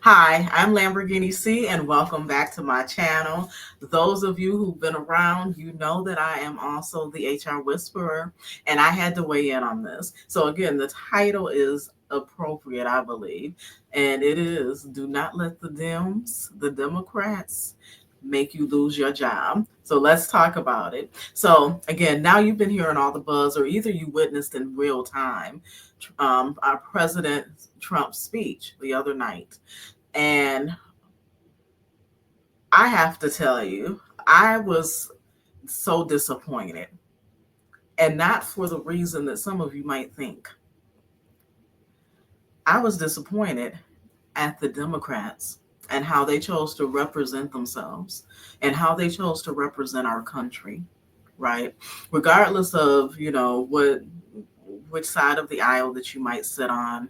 Hi, I'm Lamborghini C, and welcome back to my channel. Those of you who've been around, you know that I am also the HR Whisperer, and I had to weigh in on this. So, again, the title is appropriate, I believe, and it is Do Not Let the Dems, the Democrats, make you lose your job. So let's talk about it. So again, now you've been hearing all the buzz, or either you witnessed in real time our President Trump's speech the other night. And I have to tell you, I was so disappointed. And not for the reason that some of you might think. I was disappointed at the Democrats and how they chose to represent themselves and how they chose to represent our country, right? Regardless of, which side of the aisle that you might sit on,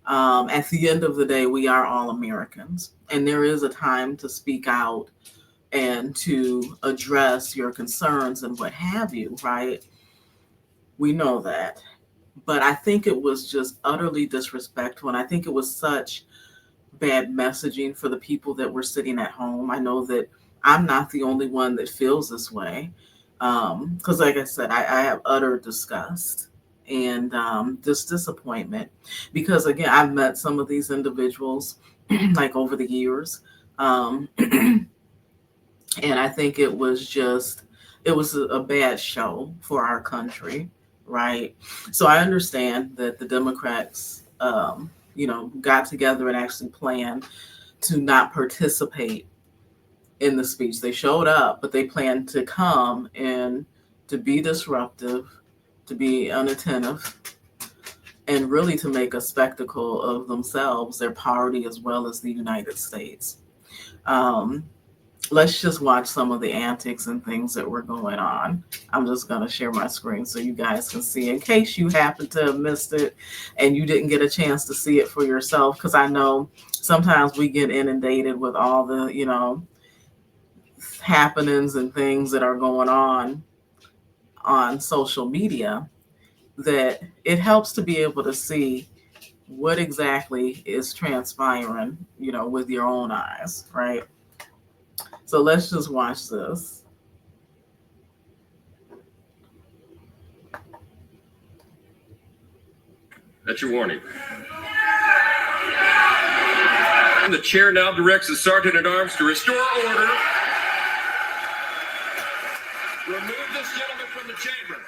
at the end of the day, we are all Americans. And there is a time to speak out and to address your concerns and what have you, right? We know that. But I think it was just utterly disrespectful. And I think it was such bad messaging for the people that were sitting at home. I know that I'm not the only one that feels this way. Because, like I said, I have utter disgust and just disappointment. Because, again, I've met some of these individuals like over the years. And I think it was a bad show for our country, right? So I understand that the Democrats, got together and actually planned to not participate in the speech. They showed up, but they planned to come and to be disruptive, to be unattentive, and really to make a spectacle of themselves, their party, as well as the United States. Um, let's just watch some of the antics and things that were going on. I'm just going to share my screen so you guys can see in case you happen to have missed it and you didn't get a chance to see it for yourself, because I know sometimes we get inundated with all the, happenings and things that are going on social media, that it helps to be able to see what exactly is transpiring, with your own eyes, right? So let's just watch this. That's your warning. The chair now directs the sergeant at arms to restore order. Remove this gentleman from the chamber.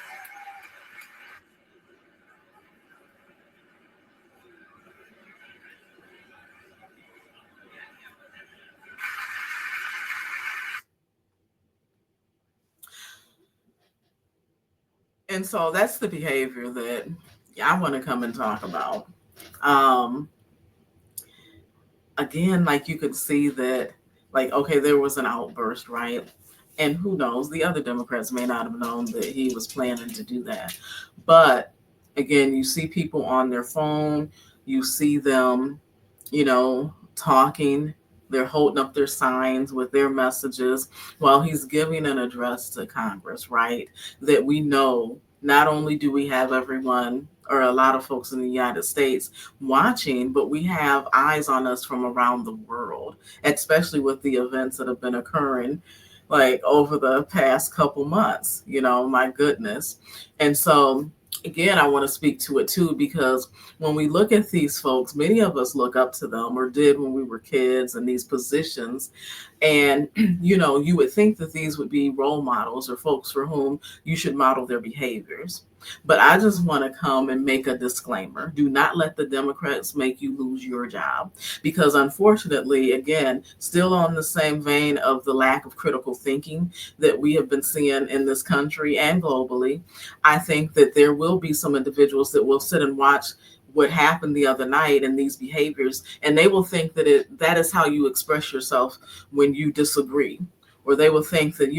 And so that's the behavior that I want to come and talk about. Um, Again, like you could see that, like, okay, there was an outburst, right? And who knows, the other Democrats may not have known that he was planning to do that. But again, you see people on their phone, you see them, talking. They're holding up their signs with their messages while he's giving an address to Congress, right? That we know not only do we have everyone or a lot of folks in the United States watching, but we have eyes on us from around the world, especially with the events that have been occurring like over the past couple months, my goodness. And so again, I want to speak to it too, because when we look at these folks, many of us look up to them or did when we were kids in these positions. And, you would think that these would be role models or folks for whom you should model their behaviors. But I just want to come and make a disclaimer. Do not let the Democrats make you lose your job. Because unfortunately, again, still on the same vein of the lack of critical thinking that we have been seeing in this country and globally, I think that there will be some individuals that will sit and watch what happened the other night and these behaviors, and they will think that that is how you express yourself when you disagree. Or they will think that,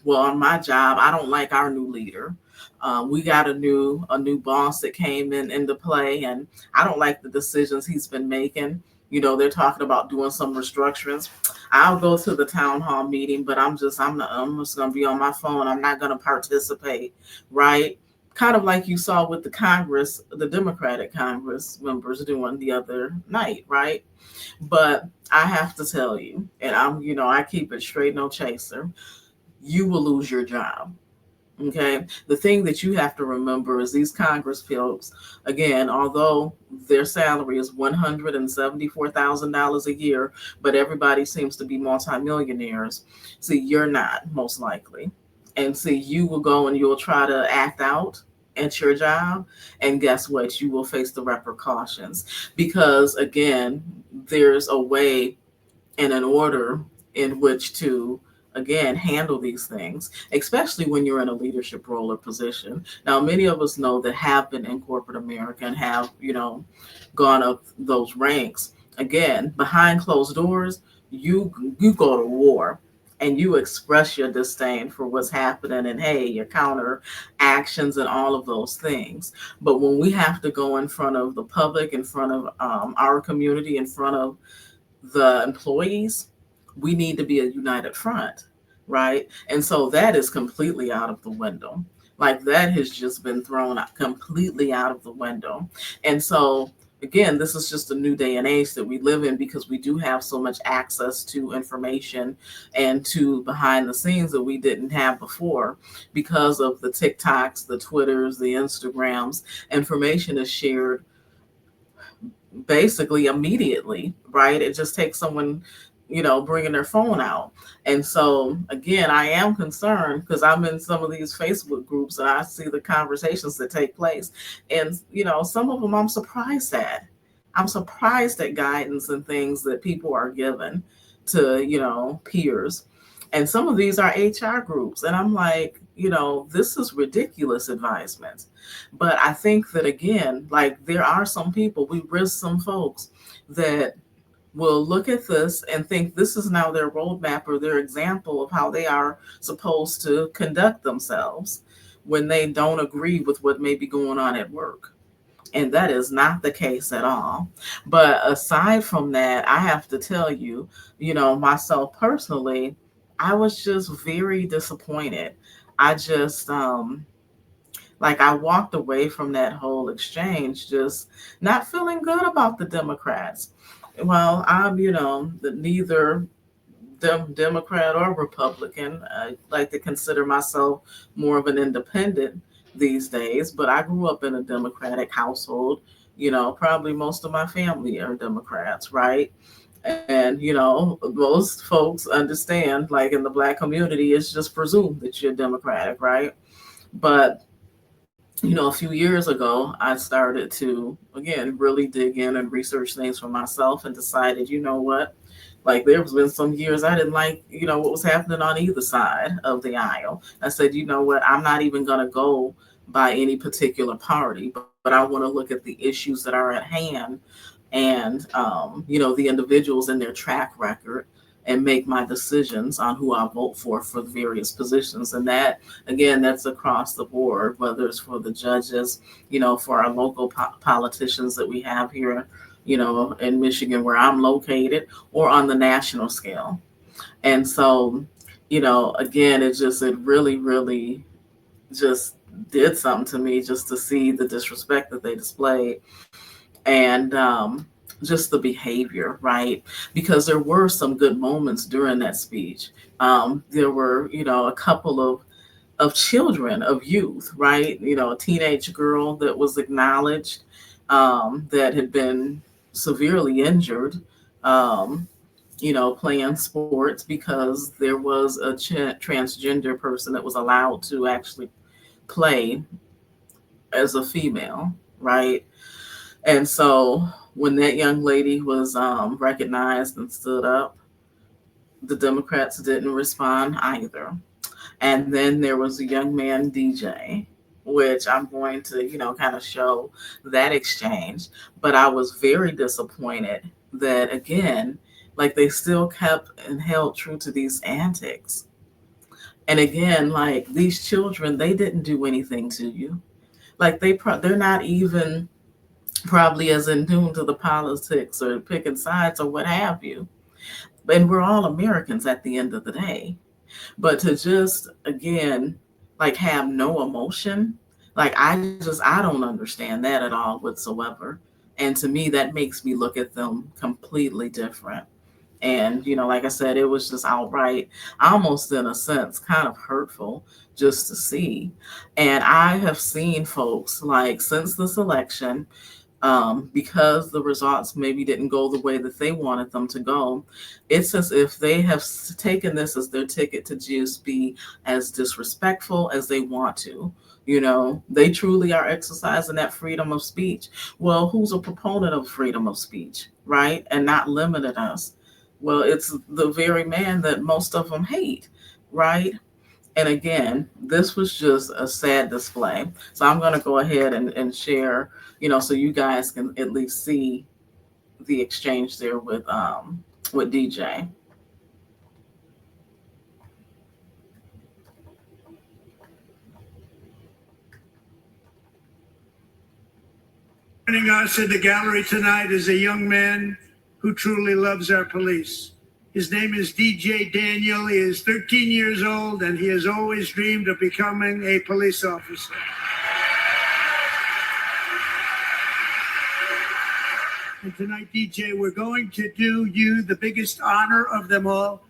well, on my job, I don't like our new leader. We got a new boss that came into play, and I don't like the decisions he's been making. They're talking about doing some restructurings. I'll go to the town hall meeting, but I'm just gonna be on my phone. I'm not gonna participate, right? kind of like you saw with the Congress, the Democratic Congress members doing the other night, right? But I have to tell you, and I keep it straight, no chaser, you will lose your job. Okay. The thing that you have to remember is these Congress folks, again, although their salary is $174,000 a year, but everybody seems to be multimillionaires. See, you're not most likely. And see, you will go and you'll try to act out at your job. And guess what? You will face the repercussions because, again, there's a way and an order in which to again handle these things, especially when you're in a leadership role or position. Now many of us know that have been in corporate America and have gone up those ranks. Again, behind closed doors, you go to war and you express your disdain for what's happening and hey, your counter actions and all of those things. But when we have to go in front of the public, in front of our community, in front of the employees, we need to be a united front, right? And so that is completely out of the window. Like that has just been thrown out, completely out of the window. And so again, this is just a new day and age that we live in because we do have so much access to information and to behind the scenes that we didn't have before because of the TikToks, the Twitters, the Instagrams. Information is shared basically immediately, right? It just takes someone, bringing their phone out. And so, again, I am concerned because I'm in some of these Facebook groups and I see the conversations that take place. And, some of them I'm surprised at. I'm surprised at guidance and things that people are given to, peers. And some of these are HR groups. And I'm like, this is ridiculous advisement. But I think that again, like there are some people, we risk some folks that will look at this and think this is now their roadmap or their example of how they are supposed to conduct themselves when they don't agree with what may be going on at work. And that is not the case at all. But aside from that, I have to tell you, myself personally, I was just very disappointed. I just like I walked away from that whole exchange just not feeling good about the Democrats. Well, I'm, neither Democrat or Republican. I like to consider myself more of an independent these days, but I grew up in a Democratic household. Probably most of my family are Democrats, right? And, most folks understand, like in the Black community, it's just presumed that you're Democratic, right? But a few years ago, I started to, again, really dig in and research things for myself and decided, you know what? Like, there's been some years I didn't like, what was happening on either side of the aisle. I said, you know what? I'm not even going to go by any particular party, but I want to look at the issues that are at hand and, the individuals and their track record and make my decisions on who I vote for the various positions. And that, again, that's across the board, whether it's for the judges, for our local politicians that we have here, in Michigan where I'm located, or on the national scale. And so, again, it really, really just did something to me just to see the disrespect that they displayed and just the behavior, right? Because there were some good moments during that speech. There were, a couple of children, of youth, right? A teenage girl that was acknowledged that had been severely injured, um, playing sports because there was a transgender person that was allowed to actually play as a female, right? And so when that young lady was recognized and stood up, the Democrats didn't respond either. And then there was a young man, DJ, which I'm going to, kind of show that exchange. But I was very disappointed that, again, like they still kept and held true to these antics. And again, like these children, they didn't do anything to you. Like they're not even probably as in tune to the politics or picking sides or what have you. And we're all Americans at the end of the day. But to just, again, like have no emotion, Like I don't understand that at all whatsoever. And to me, that makes me look at them completely different. And, like I said, it was just outright, almost in a sense, kind of hurtful just to see. And I have seen folks like since this election, because the results maybe didn't go the way that they wanted them to go, it's as if they have taken this as their ticket to just be as disrespectful as they want to. They truly are exercising that freedom of speech. Well, who's a proponent of freedom of speech, right? And not limiting us. Well, it's the very man that most of them hate, right? And again, this was just a sad display. So I'm going to go ahead and share, so you guys can at least see the exchange there with DJ. Joining us in the gallery tonight is a young man who truly loves our police. His name is DJ Daniel. He is 13 years old, and he has always dreamed of becoming a police officer. And tonight, DJ, we're going to do you the biggest honor of them all.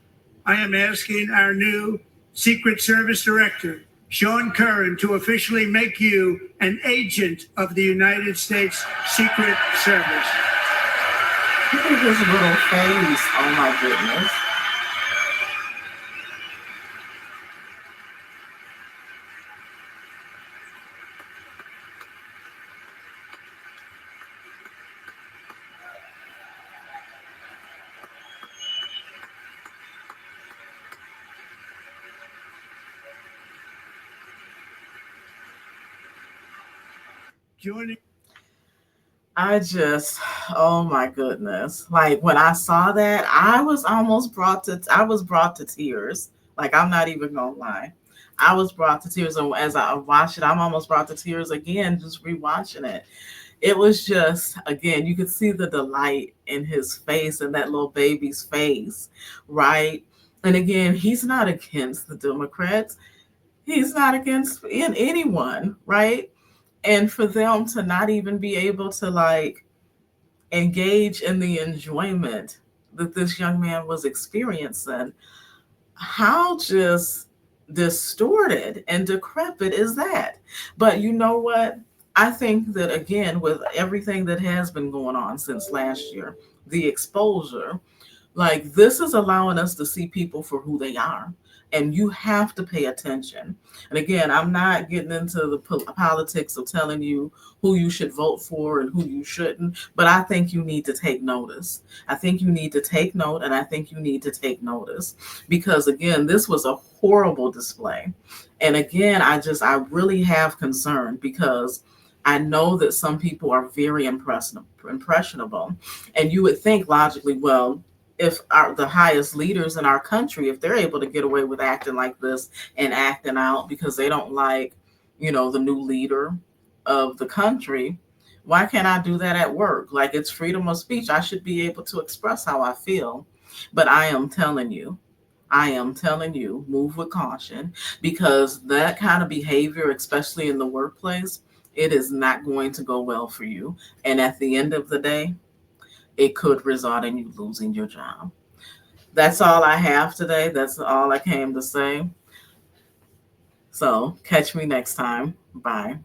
I am asking our new Secret Service Director, Sean Curran, to officially make you an agent of the United States Secret Service. Look at his little face. Oh my goodness. Joining. Oh my goodness. Like when I saw that, I was brought to tears. Like I'm not even gonna lie. I was brought to tears. And as I watched it, I'm almost brought to tears again, just rewatching it. It was just, again, you could see the delight in his face and that little baby's face, right? And again, he's not against the Democrats. He's not against anyone, right? And for them to not even be able to like engage in the enjoyment that this young man was experiencing, how just distorted and decrepit is that? But you know what? I think that again, with everything that has been going on since last year, the exposure, like this is allowing us to see people for who they are. And you have to pay attention. And again, I'm not getting into the politics of telling you who you should vote for and who you shouldn't, but I think you need to take notice. I think you need to take note, and I think you need to take notice because, again, this was a horrible display. And again, I really have concern because I know that some people are very impressionable. And you would think logically, well, if the highest leaders in our country, if they're able to get away with acting like this and acting out because they don't like, the new leader of the country, why can't I do that at work? Like it's freedom of speech. I should be able to express how I feel. But I am telling you, move with caution because that kind of behavior, especially in the workplace, it is not going to go well for you. And at the end of the day, it could result in you losing your job. That's all I have today. That's all I came to say. So catch me next time. Bye.